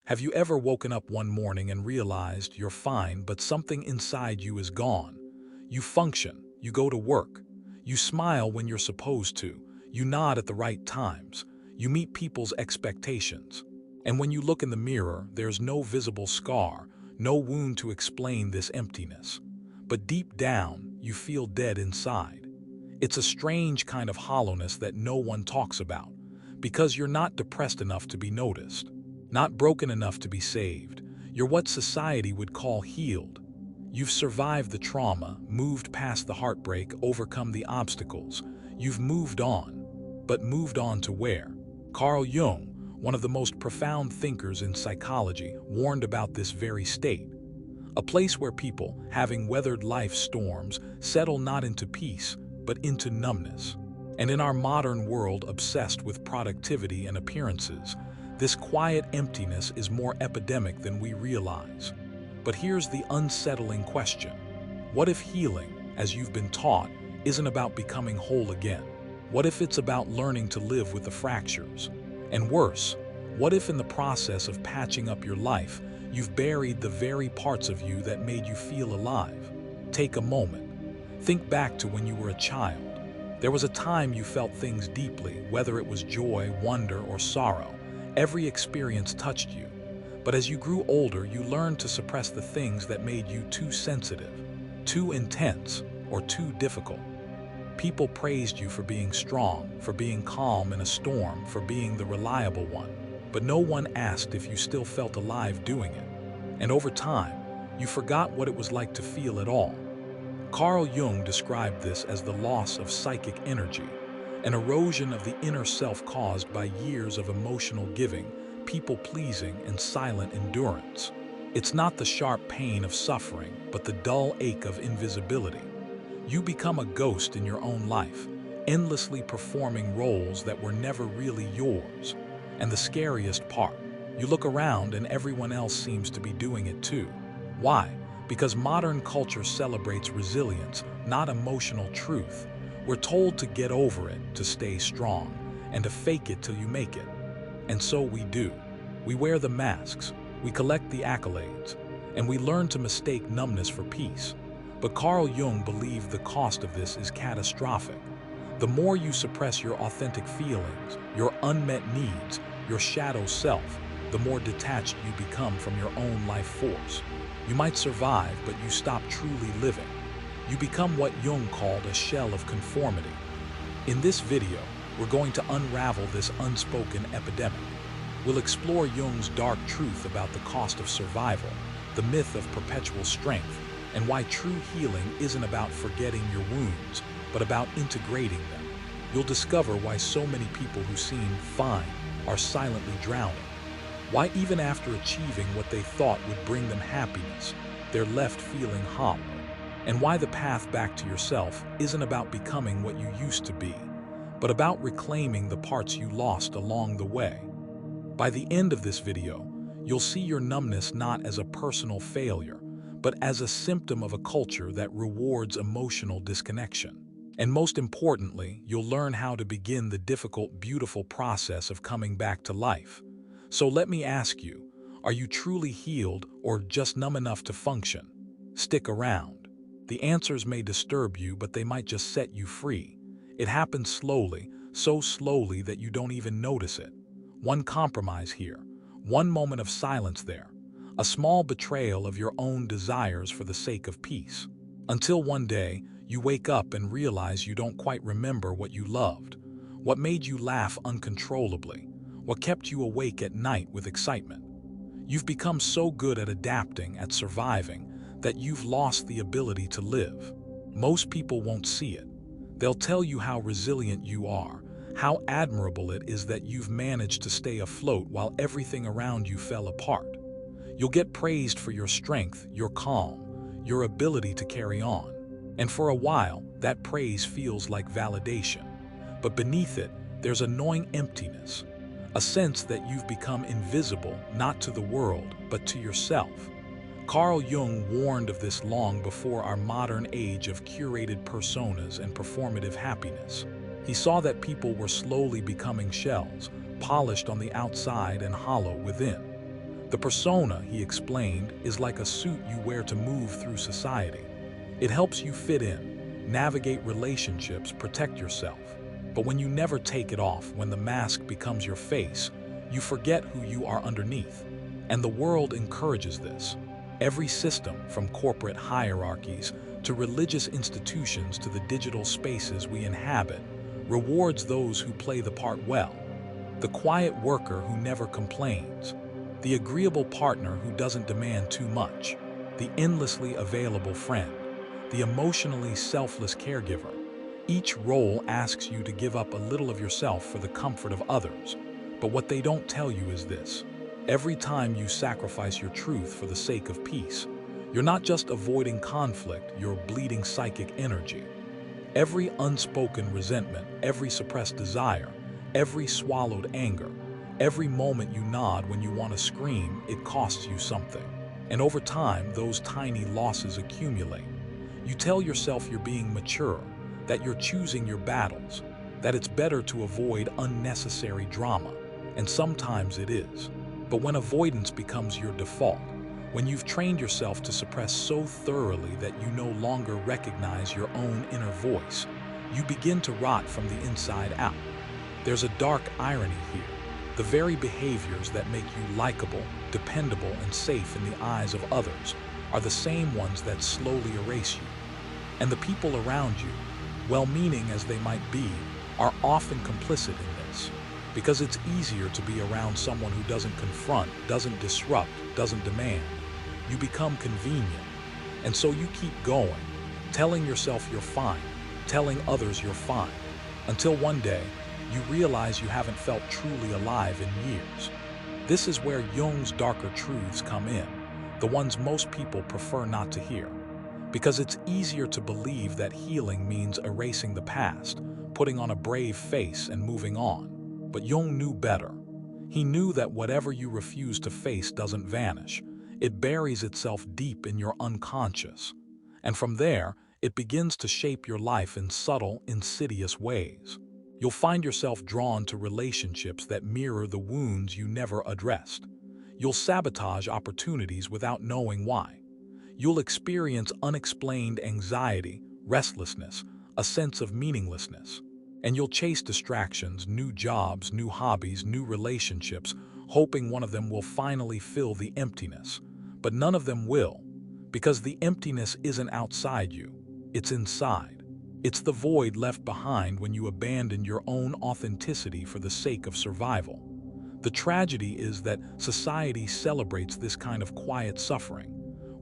Have you ever woken up one morning and realized you're fine, but something inside you is gone? You function, you go to work, you smile when you're supposed to, you nod at the right times, you meet people's expectations. And when you look in the mirror, there's no visible scar, no wound to explain this emptiness. But deep down, you feel dead inside. It's a strange kind of hollowness that no one talks about, because you're not depressed enough to be noticed, not broken enough to be saved. You're what society would call healed. You've survived the trauma, moved past the heartbreak, overcome the obstacles. You've moved on. But moved on to where? Carl Jung, one of the most profound thinkers in psychology, warned about this very state. A place where people, having weathered life's storms, settle not into peace, but into numbness. And in our modern world obsessed with productivity and appearances, this quiet emptiness is more epidemic than we realize. But here's the unsettling question. What if healing, as you've been taught, isn't about becoming whole again? What if it's about learning to live with the fractures? And worse, what if in the process of patching up your life, you've buried the very parts of you that made you feel alive? Take a moment. Think back to when you were a child. There was a time you felt things deeply, whether it was joy, wonder, or sorrow. Every experience touched you. But as you grew older, you learned to suppress the things that made you too sensitive, too intense, or too difficult. People praised you for being strong, for being calm in a storm, for being the reliable one. But no one asked if you still felt alive doing it. And over time, you forgot what it was like to feel at all. Carl Jung described this as the loss of psychic energy, an erosion of the inner self caused by years of emotional giving, people-pleasing, and silent endurance. It's not the sharp pain of suffering, but the dull ache of invisibility. You become a ghost in your own life, endlessly performing roles that were never really yours. And the scariest part, you look around and everyone else seems to be doing it too. Why? Because modern culture celebrates resilience, not emotional truth. We're told to get over it, to stay strong, and to fake it till you make it. And so we do. We wear the masks, we collect the accolades, and we learn to mistake numbness for peace. But Carl Jung believed the cost of this is catastrophic. The more you suppress your authentic feelings, your unmet needs, your shadow self, the more detached you become from your own life force. You might survive, but you stop truly living. You become what Jung called a shell of conformity. In this video, we're going to unravel this unspoken epidemic. We'll explore Jung's dark truth about the cost of survival, the myth of perpetual strength, and why true healing isn't about forgetting your wounds, but about integrating them. You'll discover why so many people who seem fine are silently drowning. Why even after achieving what they thought would bring them happiness, they're left feeling hollow. And why the path back to yourself isn't about becoming what you used to be, but about reclaiming the parts you lost along the way. By the end of this video, you'll see your numbness not as a personal failure, but as a symptom of a culture that rewards emotional disconnection. And most importantly, you'll learn how to begin the difficult, beautiful process of coming back to life. So let me ask you, are you truly healed or just numb enough to function? Stick around. The answers may disturb you, but they might just set you free. It happens slowly, so slowly that you don't even notice it. One compromise here, one moment of silence there, a small betrayal of your own desires for the sake of peace. Until one day, you wake up and realize you don't quite remember what you loved, what made you laugh uncontrollably, what kept you awake at night with excitement. You've become so good at adapting, at surviving, that you've lost the ability to live. Most people won't see it. They'll tell you how resilient you are, how admirable it is that you've managed to stay afloat while everything around you fell apart. You'll get praised for your strength, your calm, your ability to carry on. And for a while, that praise feels like validation. But beneath it, there's a gnawing emptiness, a sense that you've become invisible, not to the world, but to yourself. Carl Jung warned of this long before our modern age of curated personas and performative happiness. He saw that people were slowly becoming shells, polished on the outside and hollow within. The persona, he explained, is like a suit you wear to move through society. It helps you fit in, navigate relationships, protect yourself. But when you never take it off, when the mask becomes your face, you forget who you are underneath. And the world encourages this. Every system, from corporate hierarchies to religious institutions to the digital spaces we inhabit, rewards those who play the part well. The quiet worker who never complains, the agreeable partner who doesn't demand too much, the endlessly available friend, the emotionally selfless caregiver. Each role asks you to give up a little of yourself for the comfort of others. But what they don't tell you is this: every time you sacrifice your truth for the sake of peace, you're not just avoiding conflict, you're bleeding psychic energy. Every unspoken resentment, every suppressed desire, every swallowed anger, every moment you nod when you want to scream, it costs you something. And over time, those tiny losses accumulate. You tell yourself you're being mature, that you're choosing your battles, that it's better to avoid unnecessary drama, and sometimes it is. But when avoidance becomes your default, when you've trained yourself to suppress so thoroughly that you no longer recognize your own inner voice, you begin to rot from the inside out. There's a dark irony here. The very behaviors that make you likable, dependable, and safe in the eyes of others are the same ones that slowly erase you. And the people around you, well-meaning as they might be, are often complicit in this. Because it's easier to be around someone who doesn't confront, doesn't disrupt, doesn't demand. You become convenient. And so you keep going, telling yourself you're fine, telling others you're fine, until one day you realize you haven't felt truly alive in years. This is where Jung's darker truths come in, the ones most people prefer not to hear. Because it's easier to believe that healing means erasing the past, putting on a brave face and moving on. But Jung knew better. He knew that whatever you refuse to face doesn't vanish. It buries itself deep in your unconscious. And from there, it begins to shape your life in subtle, insidious ways. You'll find yourself drawn to relationships that mirror the wounds you never addressed. You'll sabotage opportunities without knowing why. You'll experience unexplained anxiety, restlessness, a sense of meaninglessness. And you'll chase distractions, new jobs, new hobbies, new relationships, hoping one of them will finally fill the emptiness. But none of them will, because the emptiness isn't outside you, it's inside. It's the void left behind when you abandon your own authenticity for the sake of survival. The tragedy is that society celebrates this kind of quiet suffering.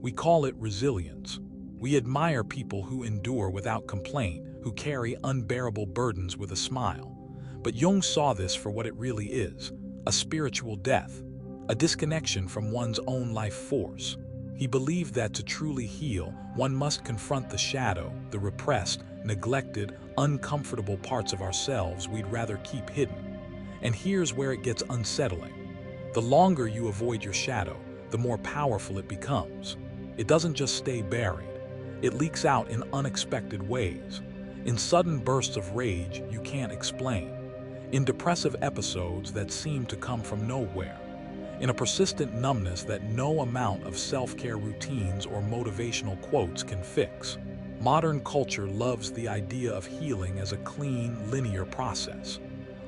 We call it resilience. We admire people who endure without complaint, who carry unbearable burdens with a smile. But Jung saw this for what it really is, a spiritual death, a disconnection from one's own life force. He believed that to truly heal, one must confront the shadow, the repressed, neglected, uncomfortable parts of ourselves we'd rather keep hidden. And here's where it gets unsettling. The longer you avoid your shadow, the more powerful it becomes. It doesn't just stay buried. It leaks out in unexpected ways, in sudden bursts of rage you can't explain, in depressive episodes that seem to come from nowhere, in a persistent numbness that no amount of self-care routines or motivational quotes can fix. Modern culture loves the idea of healing as a clean, linear process.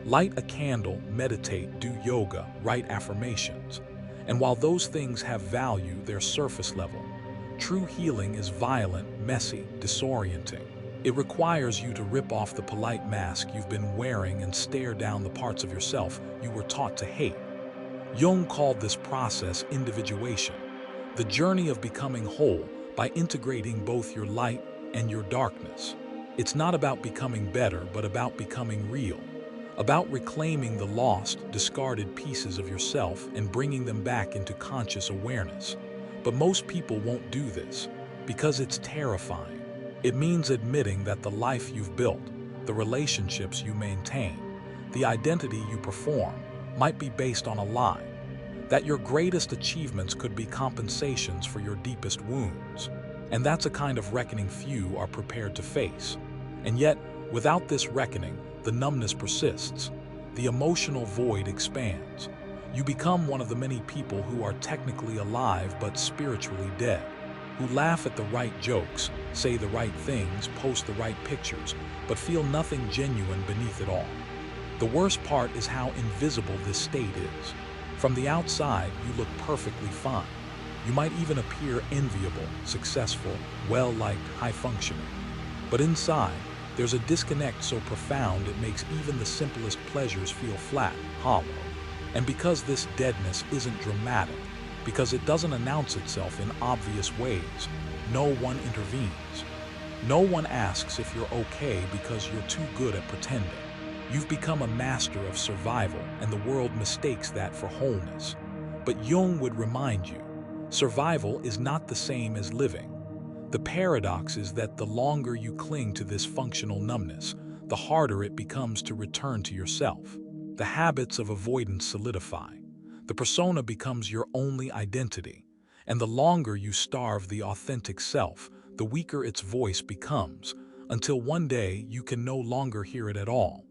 Light a candle, meditate, do yoga, write affirmations. And while those things have value, they're surface level. True healing is violent, messy, disorienting. It requires you to rip off the polite mask you've been wearing and stare down the parts of yourself you were taught to hate. Jung called this process individuation, the journey of becoming whole by integrating both your light and your darkness. It's not about becoming better, but about becoming real, about reclaiming the lost, discarded pieces of yourself and bringing them back into conscious awareness. But most people won't do this because it's terrifying. It means admitting that the life you've built, the relationships you maintain, the identity you perform might be based on a lie, that your greatest achievements could be compensations for your deepest wounds. And that's a kind of reckoning few are prepared to face. And yet, without this reckoning, the numbness persists. The emotional void expands. You become one of the many people who are technically alive but spiritually dead, who laugh at the right jokes, say the right things, post the right pictures, but feel nothing genuine beneath it all. The worst part is how invisible this state is. From the outside, you look perfectly fine. You might even appear enviable, successful, well-liked, high-functioning. But inside, there's a disconnect so profound it makes even the simplest pleasures feel flat, hollow. And because this deadness isn't dramatic, because it doesn't announce itself in obvious ways, no one intervenes. No one asks if you're okay because you're too good at pretending. You've become a master of survival, and the world mistakes that for wholeness. But Jung would remind you, survival is not the same as living. The paradox is that the longer you cling to this functional numbness, the harder it becomes to return to yourself. The habits of avoidance solidify. The persona becomes your only identity. And the longer you starve the authentic self, the weaker its voice becomes, until one day you can no longer hear it at all.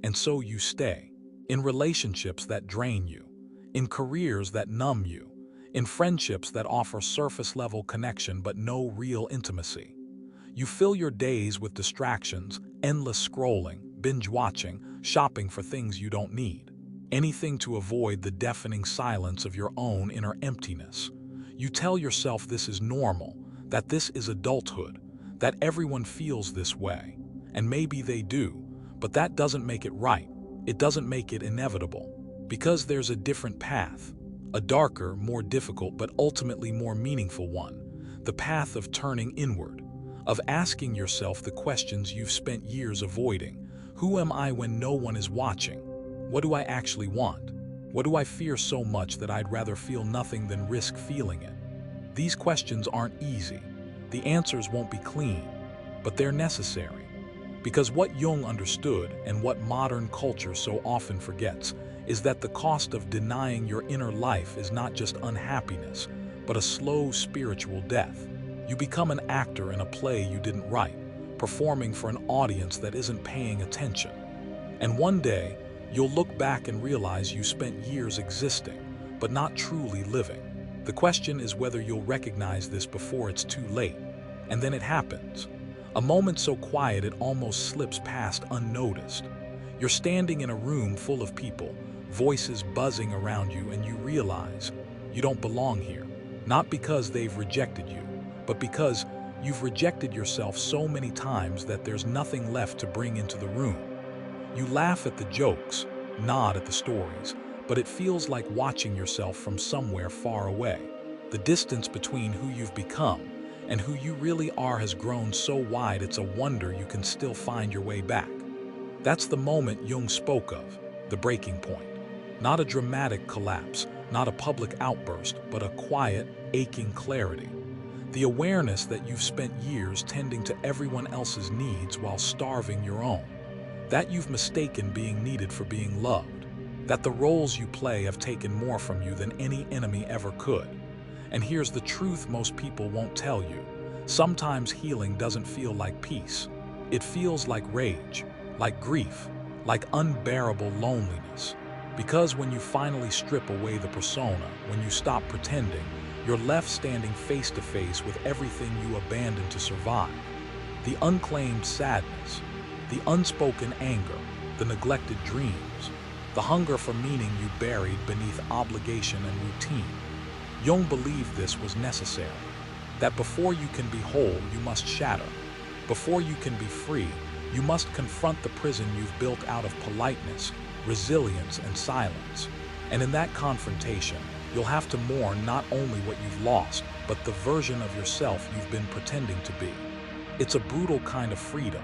And so you stay, in relationships that drain you, in careers that numb you, in friendships that offer surface-level connection but no real intimacy. You fill your days with distractions, endless scrolling, binge-watching, shopping for things you don't need. Anything to avoid the deafening silence of your own inner emptiness. You tell yourself this is normal, that this is adulthood, that everyone feels this way. And maybe they do. But that doesn't make it right. It doesn't make it inevitable. Because there's a different path. A darker, more difficult, but ultimately more meaningful one. The path of turning inward. Of asking yourself the questions you've spent years avoiding. Who am I when no one is watching? What do I actually want? What do I fear so much that I'd rather feel nothing than risk feeling it? These questions aren't easy. The answers won't be clean. But they're necessary. Because what Jung understood, and what modern culture so often forgets, is that the cost of denying your inner life is not just unhappiness, but a slow spiritual death. You become an actor in a play you didn't write, performing for an audience that isn't paying attention. And one day, you'll look back and realize you spent years existing, but not truly living. The question is whether you'll recognize this before it's too late. And then it happens. A moment so quiet it almost slips past unnoticed. You're standing in a room full of people, voices buzzing around you, and you realize you don't belong here. Not because they've rejected you, but because you've rejected yourself so many times that there's nothing left to bring into the room. You laugh at the jokes, nod at the stories, but it feels like watching yourself from somewhere far away. The distance between who you've become and who you really are has grown so wide it's a wonder you can still find your way back. That's the moment Jung spoke of, the breaking point. Not a dramatic collapse, not a public outburst, but a quiet, aching clarity. The awareness that you've spent years tending to everyone else's needs while starving your own. That you've mistaken being needed for being loved. That the roles you play have taken more from you than any enemy ever could. And here's the truth most people won't tell you. Sometimes healing doesn't feel like peace. It feels like rage, like grief, like unbearable loneliness. Because when you finally strip away the persona, when you stop pretending, you're left standing face to face with everything you abandoned to survive. The unclaimed sadness, the unspoken anger, the neglected dreams, the hunger for meaning you buried beneath obligation and routine. Jung believed this was necessary, that before you can be whole, you must shatter. Before you can be free, you must confront the prison you've built out of politeness, resilience, and silence. And in that confrontation, you'll have to mourn not only what you've lost, but the version of yourself you've been pretending to be. It's a brutal kind of freedom,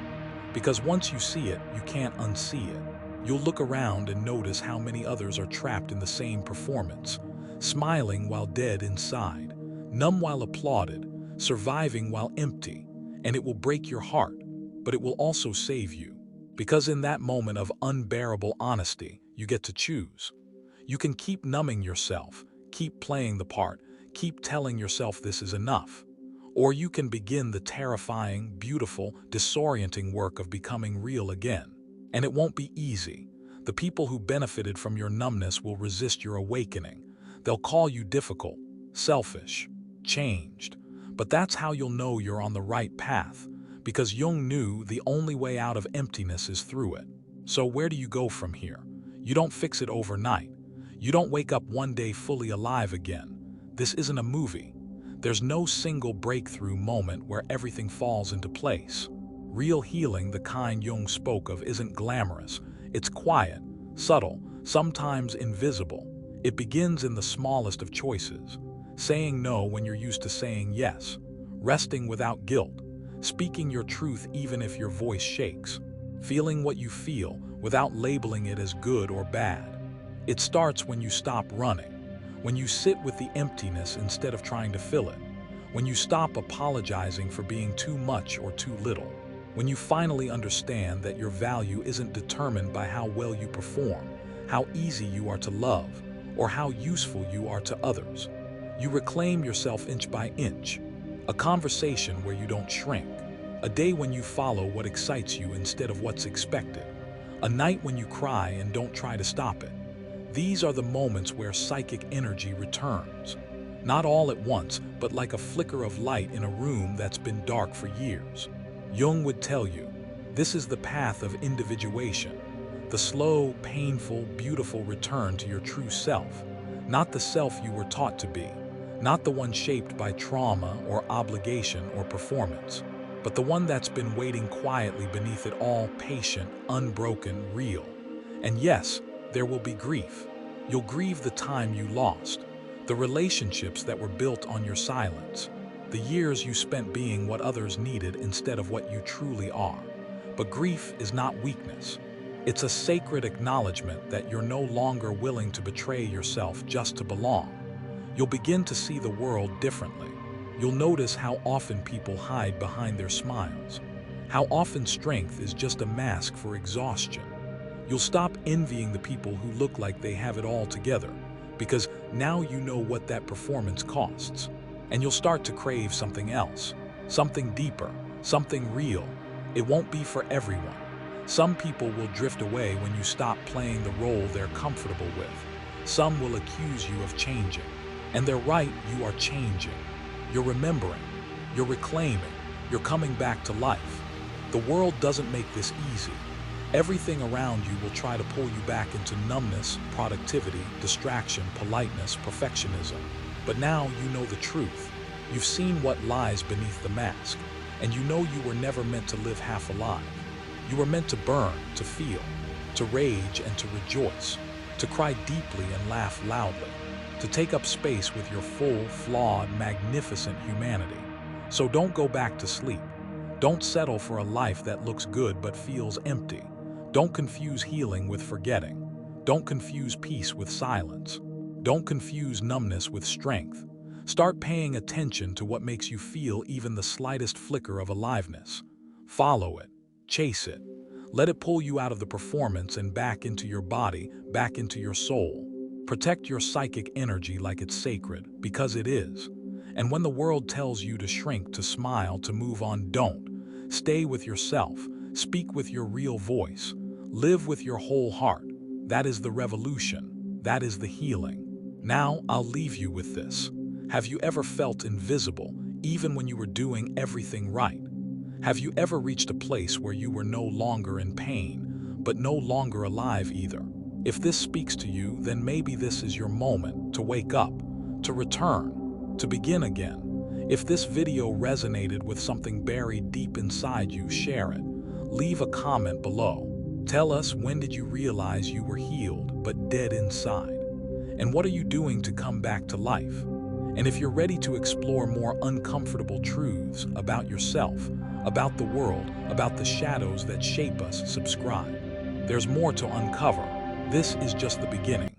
because once you see it, you can't unsee it. You'll look around and notice how many others are trapped in the same performance, smiling while dead inside, numb while applauded, surviving while empty. And it will break your heart, but it will also save you. Because in that moment of unbearable honesty, you get to choose. You can keep numbing yourself, keep playing the part, keep telling yourself this is enough. Or you can begin the terrifying, beautiful, disorienting work of becoming real again. And it won't be easy. The people who benefited from your numbness will resist your awakening. They'll call you difficult, selfish, changed. But that's how you'll know you're on the right path, because Jung knew the only way out of emptiness is through it. So where do you go from here? You don't fix it overnight. You don't wake up one day fully alive again. This isn't a movie. There's no single breakthrough moment where everything falls into place. Real healing, the kind Jung spoke of, isn't glamorous. It's quiet, subtle, sometimes invisible. It begins in the smallest of choices. Saying no when you're used to saying yes. Resting without guilt. Speaking your truth even if your voice shakes. Feeling what you feel without labeling it as good or bad. It starts when you stop running. When you sit with the emptiness instead of trying to fill it. When you stop apologizing for being too much or too little. When you finally understand that your value isn't determined by how well you perform, how easy you are to love, or how useful you are to others. You reclaim yourself inch by inch. A conversation where you don't shrink. A day when you follow what excites you instead of what's expected. A night when you cry and don't try to stop it. These are the moments where psychic energy returns. Not all at once, but like a flicker of light in a room that's been dark for years. Jung would tell you, this is the path of individuation. The slow, painful, beautiful return to your true self. Not the self you were taught to be. Not the one shaped by trauma or obligation or performance. But the one that's been waiting quietly beneath it all, patient, unbroken, real. And yes, there will be grief. You'll grieve the time you lost, the relationships that were built on your silence, the years you spent being what others needed instead of what you truly are. But grief is not weakness. It's a sacred acknowledgement that you're no longer willing to betray yourself just to belong. You'll begin to see the world differently. You'll notice how often people hide behind their smiles, how often strength is just a mask for exhaustion. You'll stop envying the people who look like they have it all together, because now you know what that performance costs. And you'll start to crave something else, something deeper, something real. It won't be for everyone. Some people will drift away when you stop playing the role they're comfortable with. Some will accuse you of changing. And they're right, you are changing. You're remembering, you're reclaiming, you're coming back to life. The world doesn't make this easy. Everything around you will try to pull you back into numbness, productivity, distraction, politeness, perfectionism. But now you know the truth. You've seen what lies beneath the mask, and you know you were never meant to live half alive. You were meant to burn, to feel, to rage and to rejoice, to cry deeply and laugh loudly, to take up space with your full, flawed, magnificent humanity. So don't go back to sleep. Don't settle for a life that looks good but feels empty. Don't confuse healing with forgetting. Don't confuse peace with silence. Don't confuse numbness with strength. Start paying attention to what makes you feel even the slightest flicker of aliveness. Follow it. Chase it. Let it pull you out of the performance and back into your body, back into your soul. Protect your psychic energy like it's sacred, because it is. And when the world tells you to shrink, to smile, to move on, don't. Stay with yourself. Speak with your real voice. Live with your whole heart. That is the revolution. That is the healing. Now, I'll leave you with this. Have you ever felt invisible, even when you were doing everything right? Have you ever reached a place where you were no longer in pain, but no longer alive either? If this speaks to you, then maybe this is your moment to wake up, to return, to begin again. If this video resonated with something buried deep inside you, share it. Leave a comment below. Tell us, when did you realize you were healed but dead inside? And what are you doing to come back to life? And if you're ready to explore more uncomfortable truths about yourself, about the world, about the shadows that shape us, subscribe. There's more to uncover. This is just the beginning.